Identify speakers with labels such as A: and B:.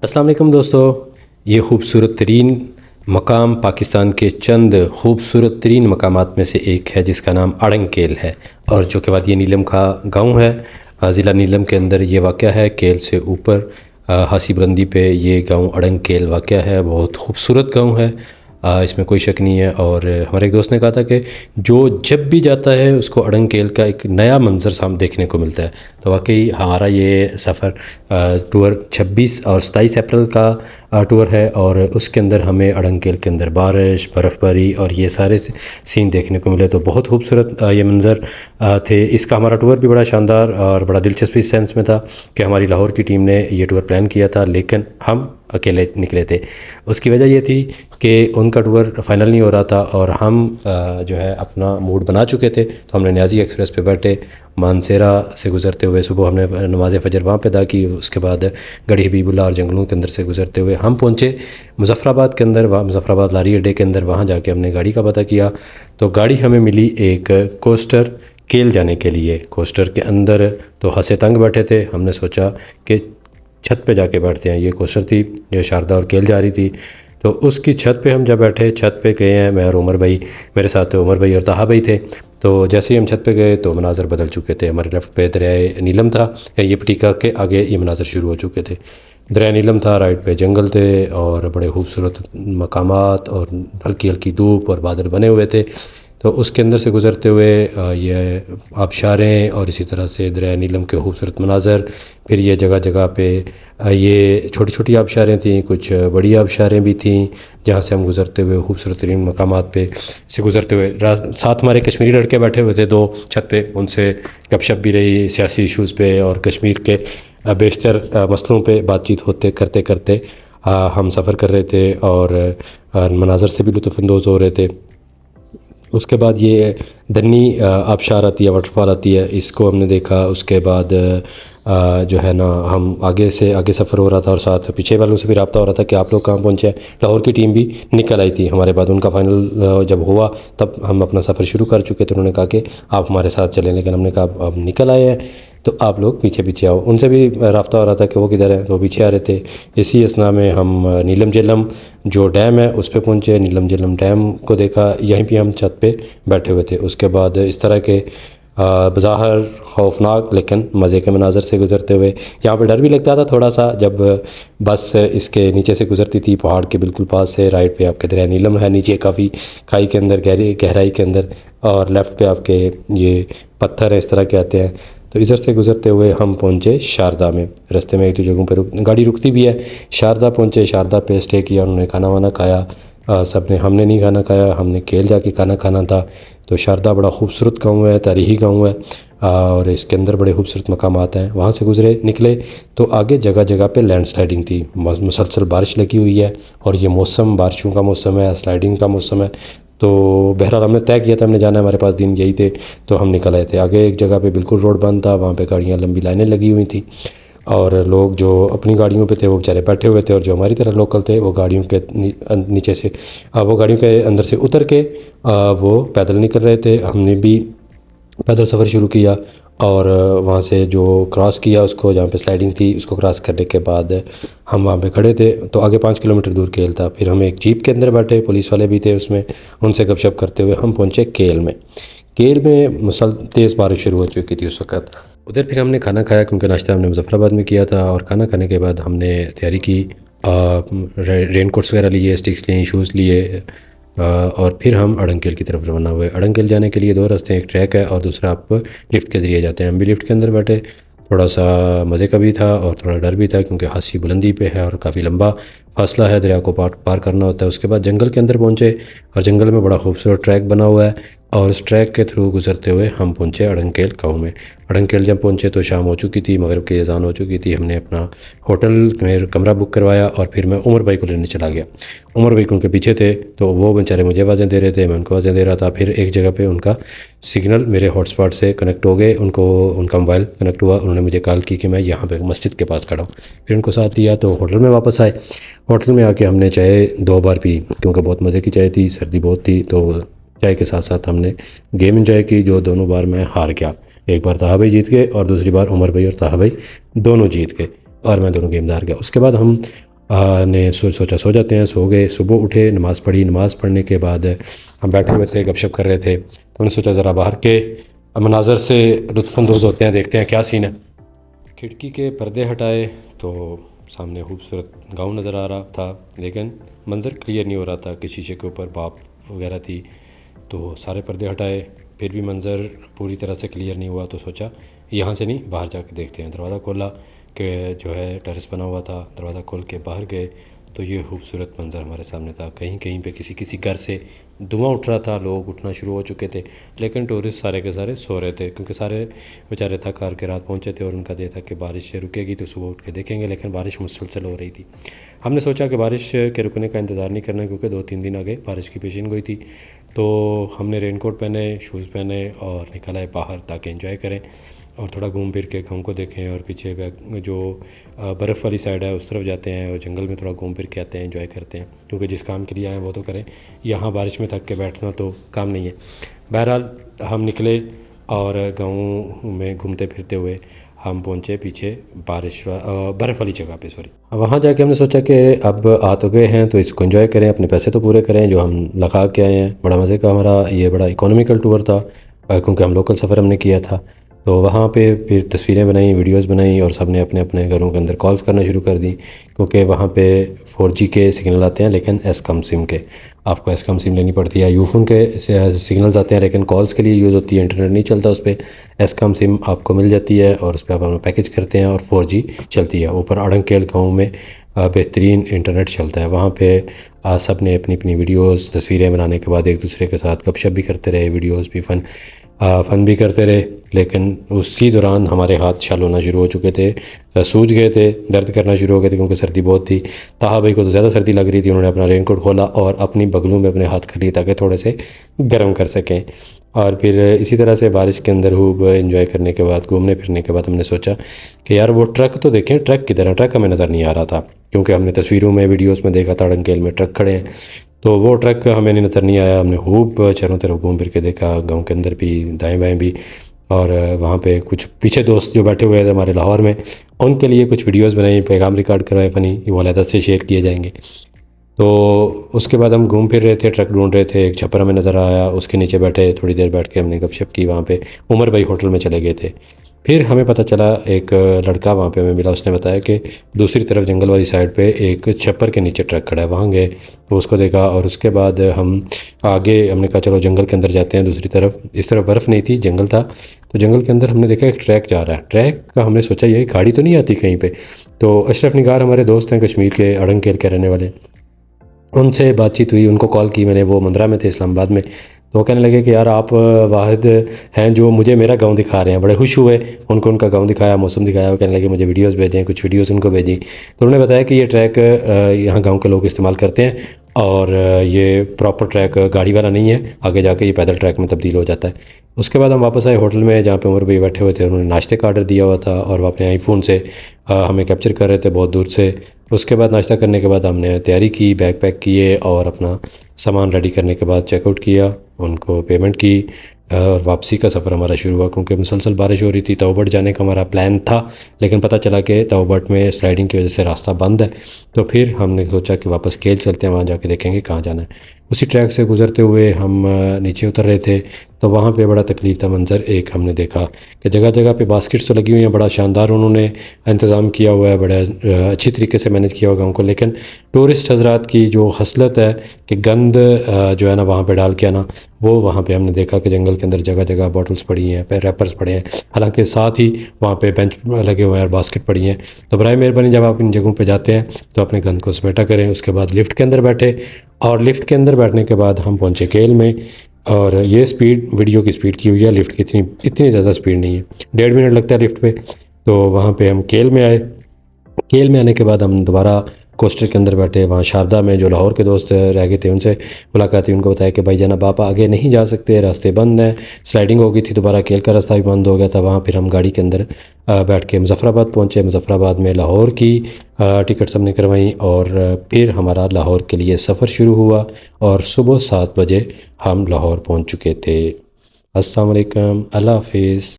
A: अस्सलाम वालेकुम दोस्तों। ये खूबसूरत तरीन मकाम पाकिस्तान के चंद खूबसूरत तरीन मकामात में से एक है जिसका नाम अड़ंग केल है और जो कि वादी नीलम का गांव है। ज़िला नीलम के अंदर ये वाक़या है। केल से ऊपर हासी बुलंदी पे ये गांव अड़ंग केल वाक़या है। बहुत खूबसूरत गांव है, इसमें कोई शक नहीं है। और हमारे एक दोस्त ने कहा था कि जो जब भी जाता है उसको अड़ंग केल का एक नया मंज़र सामने देखने को मिलता है। तो वाकई हमारा ये सफ़र टूर 26 और 27 अप्रैल का टूर है और उसके अंदर हमें अड़ंग केल के अंदर बारिश, बर्फ़बारी और ये सारे सीन देखने को मिले। तो बहुत खूबसूरत ये मंज़र थे। इसका हमारा टूर भी बड़ा शानदार और बड़ा दिलचस्प इस सेंस में था कि हमारी लाहौर की टीम ने ये टूर प्लान किया था, लेकिन हम अकेले निकले थे। उसकी वजह ये थी कि उनका टूर फ़ाइनल नहीं हो रहा था और हम जो है अपना मूड बना चुके थे। तो हमने न्याजी एक्सप्रेस पे बैठे, मानसेरा से गुज़रते हुए सुबह हमने नमाज़ फ़जर वहाँ पे अदा की। उसके बाद गढ़ी हबीबुल्लाह और जंगलों के अंदर से गुज़रते हुए हम पहुँचे मुज़फ़्फ़राबाद के अंदर। वहाँ मुज़फ़्फ़राबाद लारी अड्डे के अंदर वहाँ जाके हमने गाड़ी का पता किया। तो गाड़ी हमें मिली एक कोस्टर केल जाने के लिए। कोस्टर के अंदर तो हंसे तंग बैठे थे। हमने सोचा कि छत पे जाके बैठते हैं। ये कोस्टर थी जो शारदा और केल जा रही थी। तो उसकी छत पे हम जब बैठे, छत पे गए हैं मैं और उमर भाई, मेरे साथ उमर भाई और ताहा भाई थे। तो जैसे ही हम छत पे गए तो मनाज़र बदल चुके थे। हमारे लेफ़्ट पे दरियाए नीलम था, ये पटीका के आगे ये मनाज़र शुरू हो चुके थे। दरिया नीलम था, राइट पे जंगल थे और बड़े खूबसूरत मकामात और हल्की हल्की धूप और बादल बने हुए थे। तो उसके अंदर से गुज़रते हुए ये आबशारें और इसी तरह से दरिया नीलम के खूबसूरत मनाज़र। फिर ये जगह जगह पे ये छोटी छोटी आबशारें थीं, कुछ बड़ी आबशारें भी थीं जहाँ से हम गुज़रते हुए खूबसूरत तरीन मकामात पे से गुज़रते हुए साथ हमारे कश्मीरी लड़के बैठे हुए थे 2 छत पे। उनसे गपशप भी रही सियासी इशूज़ पे और कश्मीर के बेशतर मसलों पे बातचीत होते करते करते हम सफ़र कर रहे थे और मनाज़र से भी लुत्फ़अंदोज़ हो रहे थे। उसके बाद ये दन्नी आबशार आती है, वाटरफॉल आती है, इसको हमने देखा। उसके बाद जो है ना हम आगे से आगे सफ़र हो रहा था और साथ पीछे वालों से भी रब्ता हो रहा था कि आप लोग कहाँ पहुँचे हैं। लाहौर की टीम भी निकल आई थी हमारे बाद। उनका फ़ाइनल जब हुआ तब हम अपना सफ़र शुरू कर चुके थे। उन्होंने कहा कि आप हमारे साथ चलें, लेकिन हमने कहा अब निकल आए हैं तो आप लोग पीछे पीछे आओ। उनसे भी रब्ता हो रहा था कि वो किधर है, तो वो पीछे आ रहे थे। इसी असना में हम नीलम झेलम जो डैम है उस पे पहुँचे। नीलम झेलम डैम को देखा, यहीं पे हम छत पे बैठे हुए थे। उसके बाद इस तरह के बज़ाहिर खौफनाक लेकिन मज़े के मनाज़र से गुज़रते हुए, यहाँ पे डर भी लगता था थोड़ा सा जब बस इसके नीचे से गुज़रती थी, पहाड़ के बिल्कुल पास से। राइट पे आपके दरिया नीलम है, नीचे काफ़ी खाई के अंदर गहराई के अंदर, और लेफ़्ट पे आपके ये पत्थर है इस तरह के आते हैं। तो इधर से गुज़रते हुए हम पहुँचे शारदा में। रास्ते में एक दो जगहों पर गाड़ी रुकती भी है। शारदा पहुँचे, शारदा पे स्टे किया, उन्होंने खाना वाना खाया। सब ने, हमने नहीं खाना खाया, हमने केल जाके खाना था। तो शारदा बड़ा खूबसूरत गाँव है, तारीख़ी गाँव है और इसके अंदर बड़े खूबसूरत मकामात हैं। वहाँ से गुज़रे निकले तो आगे जगह जगह पे लैंडस्लाइडिंग थी, मुसलसल बारिश लगी हुई है और ये मौसम बारिशों का मौसम है, स्लाइडिंग का मौसम है। तो बहरहाल हमने तय किया था हमने जाना है, हमारे पास दिन यही थे तो हम निकल आए थे। आगे एक जगह पे बिल्कुल रोड बंद था, वहाँ पे गाड़ियाँ लंबी लाइनें लगी हुई थी और लोग जो अपनी गाड़ियों पे थे वो बेचारे बैठे हुए थे और जो हमारी तरह लोकल थे वो गाड़ियों के नीचे से वो गाड़ियों के अंदर से उतर के वो पैदल निकल रहे थे। हमने भी पैदल सफ़र शुरू किया और वहाँ से जो क्रॉस किया उसको, जहाँ पे स्लाइडिंग थी उसको क्रॉस करने के बाद हम वहाँ पे खड़े थे। तो आगे 5 किलोमीटर दूर केल था। फिर हम एक जीप के अंदर बैठे, पुलिस वाले भी थे उसमें, उनसे गपशप करते हुए हम पहुँचे केल में। केल में तेज़ बारिश शुरू हो चुकी थी उस वक़्त। उधर फिर हमने खाना खाया क्योंकि नाश्ता हमने मुज़फ़्फ़राबाद में किया था और खाना खाने के बाद हमने तैयारी की, रेन कोट्स वगैरह लिए, स्टिक्स लिए, शूज़ लिए और फिर हम अड़ंगेल की तरफ रवाना हुए। अड़ंगेल जाने के लिए 2 रास्ते हैं, एक ट्रैक है और दूसरा आप लिफ्ट के ज़रिए जाते हैं। हम भी लिफ्ट के अंदर बैठे। थोड़ा सा मज़े का भी था और थोड़ा डर भी था क्योंकि हासी बुलंदी पे है और काफ़ी लंबा फासला है, दरिया को पार करना होता है। उसके बाद जंगल के अंदर पहुँचे और जंगल में बड़ा खूबसूरत ट्रैक बना हुआ है और उस ट्रैक के थ्रू गुजरते हुए हम पहुँचे अड़ंगेल गाँव में। अड़ंगेल जब पहुँचे तो शाम हो चुकी थी, मगरिब की अज़ान हो चुकी थी। हमने अपना होटल में कमरा बुक करवाया और फिर मैं उमर भाई को लेने चला गया। उमर भाई उनके पीछे थे तो वो बेचारे मुझे आवाज़ें दे रहे थे, मैं उनको आवाज़ें दे रहा था। फिर एक जगह पे उनका सिग्नल मेरे हॉटस्पॉट से कनेक्ट हो गए, उनको उनका मोबाइल कनेक्ट हुआ। उन्होंने मुझे कॉल की कि मैं यहाँ पे मस्जिद के पास खड़ा हूँ। फिर उनको साथ लिया तो होटल में वापस आए। होटल में आके हमने चाय 2 बार पी क्योंकि बहुत मज़े की चाय थी, सर्दी बहुत थी। तो चाय के साथ साथ हमने गेम एंजॉय की जो दोनों बार मैं हार गया। एक बार ताहा भाई जीत गए और दूसरी बार उमर भाई और ताहा भाई दोनों जीत गए और मैं दोनों गेम हार गया। उसके बाद हम ने सोचा सो जाते हैं, सो गए। सुबह उठे, नमाज़ पढ़ी। नमाज़ पढ़ने के बाद हम बैठे हुए थे, गपशप कर रहे थे, तो हमने सोचा ज़रा बाहर के मनाज़र से लुत्फ़अंदोज़ होते हैं, देखते हैं क्या सीन है। खिड़की के पर्दे हटाए तो सामने खूबसूरत गाँव नज़र आ रहा था, लेकिन मंज़र क्लियर नहीं हो रहा था कि शीशे के ऊपर भाप वगैरह थी। तो सारे पर्दे हटाए, फिर भी मंज़र पूरी तरह से क्लियर नहीं हुआ, तो सोचा यहाँ से नहीं, बाहर जाके देखते हैं। दरवाज़ा खोला कि जो है टेरेस बना हुआ था। दरवाज़ा खोल के बाहर गए तो ये खूबसूरत मंज़र हमारे सामने था। कहीं कहीं पे किसी किसी घर से धुआं उठ रहा था, लोग उठना शुरू हो चुके थे, लेकिन टूरिस्ट सारे के सारे सो रहे थे, क्योंकि सारे बेचारे थक हार के रात पहुँचे थे और उनका ये था कि बारिश से रुकेगी तो सुबह उठ के देखेंगे, लेकिन बारिश मुसलसल हो रही थी। हमने सोचा कि बारिश के रुकने का इंतज़ार नहीं करना, क्योंकि 2-3 दिन आगे बारिश की पेशिन गोई थी। तो हमने रेनकोट पहने, शूज़ पहने और निकल आए बाहर ताकि एंजॉय करें और थोड़ा घूम फिर के गाँव को देखें, और पीछे जो बर्फ़ वाली साइड है उस तरफ जाते हैं और जंगल में थोड़ा घूम फिर के आते हैं, एंजॉय करते हैं, क्योंकि जिस काम के लिए आए हैं वो तो करें। यहाँ बारिश में थक के बैठना तो काम नहीं है। बहरहाल हम निकले और गाँव में घूमते फिरते हुए हम पहुँचे पीछे बर्फ़ वाली जगह पे, सॉरी। वहाँ जाके हमने सोचा कि अब आ तो गए हैं तो इसको एंजॉय करें, अपने पैसे तो पूरे करें जो हम लगा के आए हैं। बड़ा मज़े का हमारा ये बड़ा इकोनॉमिकल टूर था, क्योंकि हम लोकल सफ़र हमने किया था। तो वहाँ पे फिर तस्वीरें बनाई, वीडियोस बनाई और सब ने अपने अपने घरों के अंदर कॉल्स करना शुरू कर दी, क्योंकि वहाँ पे 4G के सिग्नल आते हैं, लेकिन एसकॉम सिम के आपको एसकॉम सिम लेनी पड़ती है। यूफोन के सिग्नल्स आते हैं, लेकिन कॉल्स के लिए यूज़ होती है, इंटरनेट नहीं चलता उस पर। एसकॉम सिम आपको मिल जाती है और उस पर आप अपना पैकेज करते हैं और 4G चलती है। ऊपर अड़ंकेल गाँव में बेहतरीन इंटरनेट चलता है। वहाँ पे सब ने अपनी अपनी वीडियोस तस्वीरें बनाने के बाद एक दूसरे के साथ गपशप भी करते रहे, वीडियोस भी फ़न भी करते रहे। लेकिन उसी दौरान हमारे हाथ छल होना शुरू हो चुके थे, सूज गए थे, दर्द करना शुरू हो गए थे, क्योंकि सर्दी बहुत थी। ताहा भाई को तो ज़्यादा सर्दी लग रही थी, उन्होंने अपना रेनकोट खोला और अपनी बगलों में अपने हाथ कर लिए ताकि थोड़े से गर्म कर सकें। और फिर इसी तरह से बारिश के अंदर खूब एंजॉय करने के बाद, घूमने फिरने के बाद हमने सोचा कि यार वो ट्रक तो देखें, ट्रक किधर है। ट्रक हमें नज़र नहीं आ रहा था, क्योंकि हमने तस्वीरों में वीडियोस में देखा था अड़ंकेल में ट्रक खड़े हैं, तो वो ट्रक हमें नज़र नहीं आया। हमने खूब चारों तरफ घूम फिर के देखा, गांव के अंदर भी, दाएं बाएं भी, और वहाँ पे कुछ पीछे दोस्त जो बैठे हुए थे हमारे लाहौर में, उनके लिए कुछ वीडियोस बनाई, पैगाम रिकॉर्ड करवाए फ़नी, वो अलग से शेयर किए जाएंगे। तो उसके बाद हम घूम फिर रहे थे, ट्रक ढूंढ रहे थे, एक छप्पर हमें नज़र आया, उसके नीचे बैठे थोड़ी देर बैठ के हमने गपशप की। वहाँ पे उमर भाई होटल में चले गए थे। फिर हमें पता चला, एक लड़का वहाँ पे हमें मिला, उसने बताया कि दूसरी तरफ जंगल वाली साइड पे एक छप्पर के नीचे ट्रक खड़ा है। वहाँ गए, तो उसको देखा और उसके बाद हम आगे, हमने कहा चलो जंगल के अंदर जाते हैं दूसरी तरफ। इस तरफ बर्फ़ नहीं थी, जंगल था। तो जंगल के अंदर हमने देखा एक ट्रैक जा रहा है। ट्रैक का हमने सोचा ये गाड़ी तो नहीं आती कहीं पर। तो अशरफ निगार हमारे दोस्त हैं, कश्मीर के अड़ंकेल के रहने वाले, उनसे बातचीत हुई, उनको कॉल की मैंने, वो मंदरा में थे, इस्लामाबाद में। तो वो कहने लगे कि यार आप वाहिद हैं जो मुझे मेरा गांव दिखा रहे हैं। बड़े खुश हुए, उनको उनका गांव दिखाया, मौसम दिखाया। वो कहने लगे मुझे वीडियोस भेजें, कुछ वीडियोस उनको भेजी। तो उन्होंने बताया कि ये ट्रैक यहाँ गांव के लोग इस्तेमाल करते हैं, और ये प्रॉपर ट्रैक गाड़ी वाला नहीं है, आगे जाके ये पैदल ट्रैक में तब्दील हो जाता है। उसके बाद हम वापस आए होटल में, जहाँ पे उमर भाई बैठे हुए थे। उन्होंने नाश्ते का ऑर्डर दिया हुआ था और वो अपने आईफोन से हमें कैप्चर कर रहे थे बहुत दूर से। उसके बाद नाश्ता करने के बाद हमने तैयारी की, बैग पैक किए और अपना सामान रेडी करने के बाद चेकआउट किया, उनको पेमेंट की और वापसी का सफ़र हमारा शुरू हुआ। क्योंकि मुसलसल बारिश हो रही थी, तौबट जाने का हमारा प्लान था, लेकिन पता चला कि तौबट में स्लाइडिंग की वजह से रास्ता बंद है। तो फिर हमने सोचा कि वापस केल चलते हैं, वहाँ जाके देखेंगे कहाँ जाना है। उसी ट्रैक से गुजरते हुए हम नीचे उतर रहे थे, तो वहाँ पे बड़ा तकलीफ़ था मंज़र एक हमने देखा कि जगह जगह पे बास्केट्स तो लगी हुई हैं, बड़ा शानदार उन्होंने इंतज़ाम किया हुआ है, बड़ा अच्छी तरीके से मैनेज किया हुआ गाँव को। लेकिन टूरिस्ट हज़रात की जो हसलत है कि गंद जो है ना वहाँ पे डाल के आना, वो वहाँ पे हमने देखा कि जंगल के अंदर जगह जगह बॉटल्स पड़ी हैं, रैपर्स पड़े हैं। हालांकि साथ ही वहाँ पे बेंच लगे हुए हैं और बास्केट पड़ी हैं। तो बराए मेहरबानी जब आप इन जगहों पे जाते हैं तो अपने गंद को समेटा करें। उसके बाद लिफ्ट के अंदर बैठे, और लिफ्ट के अंदर बैठने के बाद हम पहुँचे केल में। और ये स्पीड वीडियो की स्पीड की हुई है, लिफ्ट की इतनी ज़्यादा स्पीड नहीं है, 1.5 मिनट लगता है लिफ्ट पे। तो वहाँ पे हम केल में आए। केल में आने के बाद हम दोबारा कोस्टर के अंदर बैठे। वहाँ शारदा में जो लाहौर के दोस्त रह गए थे उनसे मुलाकात हुई, उनको बताया कि भाई जाना आप आगे नहीं जा सकते, रास्ते बंद हैं, स्लाइडिंग हो गई थी, दोबारा केल का रास्ता भी बंद हो गया था। वहाँ फिर हम गाड़ी के अंदर बैठ के मुजफ्फराबाद पहुँचे। मुजफ्फराबाद में लाहौर की टिकट्स हमने करवाई और फिर हमारा लाहौर के लिए सफ़र शुरू हुआ, और सुबह 7 बजे हम लाहौर पहुँच चुके थे। अस्सलाम वालेकुम, अल्लाह हाफिज़।